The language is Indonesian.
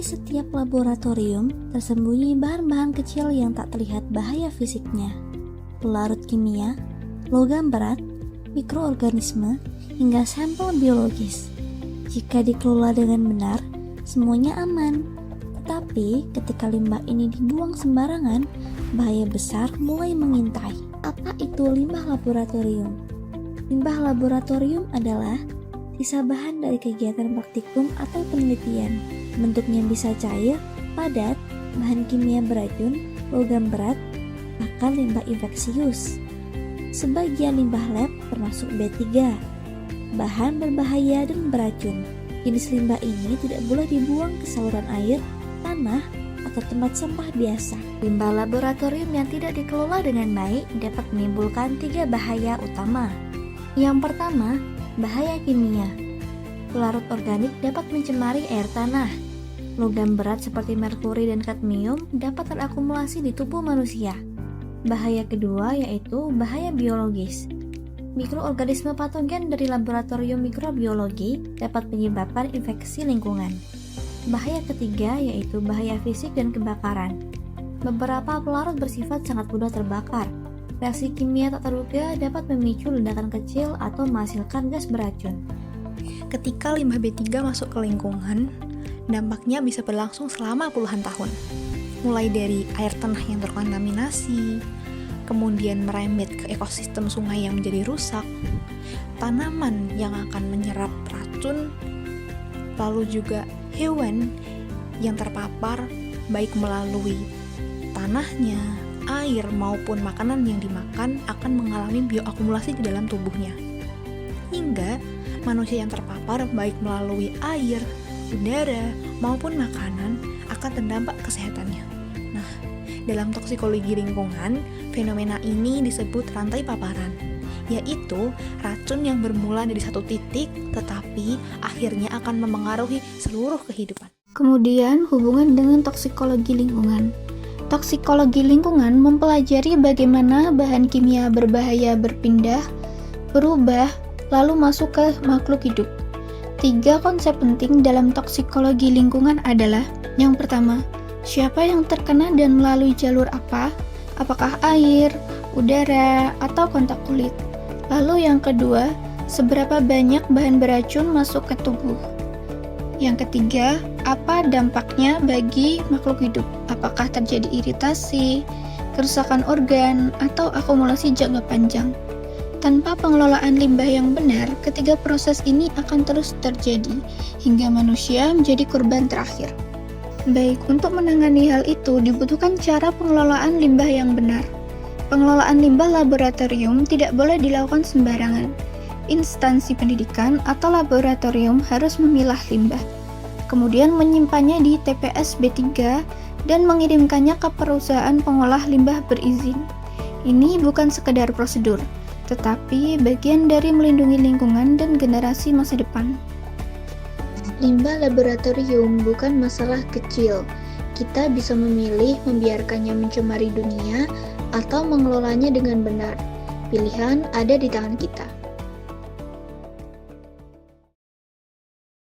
Di setiap laboratorium tersembunyi bahan-bahan kecil yang tak terlihat bahaya fisiknya. Pelarut kimia, logam berat, mikroorganisme, hingga sampel biologis. Jika dikelola dengan benar, semuanya aman. Tetapi ketika limbah ini dibuang sembarangan, bahaya besar mulai mengintai. Apa itu limbah laboratorium? Limbah laboratorium adalah sisa bahan dari kegiatan praktikum atau penelitian. Bentuknya bisa cair, padat, bahan kimia beracun, logam berat, bahkan limbah infeksius. Sebagian limbah lab termasuk B3, bahan berbahaya dan beracun. Jenis limbah ini tidak boleh dibuang ke saluran air, tanah, atau tempat sampah biasa. Limbah laboratorium yang tidak dikelola dengan baik dapat menimbulkan 3 bahaya utama. Yang pertama, bahaya kimia. Pelarut organik dapat mencemari air tanah. Logam berat seperti merkuri dan kadmium dapat terakumulasi di tubuh manusia. Bahaya kedua yaitu bahaya biologis. Mikroorganisme patogen dari laboratorium mikrobiologi dapat menyebabkan infeksi lingkungan. Bahaya ketiga yaitu bahaya fisik dan kebakaran. Beberapa pelarut bersifat sangat mudah terbakar. Reaksi kimia tak terduga dapat memicu ledakan kecil atau menghasilkan gas beracun. Ketika limbah B3 masuk ke lingkungan, dampaknya bisa berlangsung selama puluhan tahun. Mulai dari air tanah yang terkontaminasi, kemudian merembet ke ekosistem sungai yang menjadi rusak, tanaman yang akan menyerap racun, lalu juga hewan yang terpapar baik melalui tanahnya, air maupun makanan yang dimakan akan mengalami bioakumulasi di dalam tubuhnya. Hingga manusia yang terpapar baik melalui air, udara, maupun makanan akan terdampak kesehatannya. Nah, dalam toksikologi lingkungan, fenomena ini disebut rantai paparan, yaitu racun yang bermula dari satu titik tetapi akhirnya akan memengaruhi seluruh kehidupan. Kemudian hubungan dengan toksikologi lingkungan. Toksikologi lingkungan mempelajari bagaimana bahan kimia berbahaya berpindah, berubah, lalu masuk ke makhluk hidup. 3 konsep penting dalam toksikologi lingkungan adalah: yang pertama, siapa yang terkena dan melalui jalur apa? Apakah air, udara, atau kontak kulit? Lalu yang kedua, seberapa banyak bahan beracun masuk ke tubuh? Yang ketiga, apa dampaknya bagi makhluk hidup? Apakah terjadi iritasi, kerusakan organ, atau akumulasi jangka panjang? Tanpa pengelolaan limbah yang benar, ketiga proses ini akan terus terjadi hingga manusia menjadi korban terakhir. Baik, untuk menangani hal itu dibutuhkan cara pengelolaan limbah yang benar. Pengelolaan limbah laboratorium tidak boleh dilakukan sembarangan. Instansi pendidikan atau laboratorium harus memilah limbah, kemudian menyimpannya di TPS B3 dan mengirimkannya ke perusahaan pengolah limbah berizin. Ini bukan sekedar prosedur, tetapi bagian dari melindungi lingkungan dan generasi masa depan. Limbah laboratorium bukan masalah kecil. Kita bisa memilih membiarkannya mencemari dunia atau mengelolanya dengan benar. Pilihan ada di tangan kita.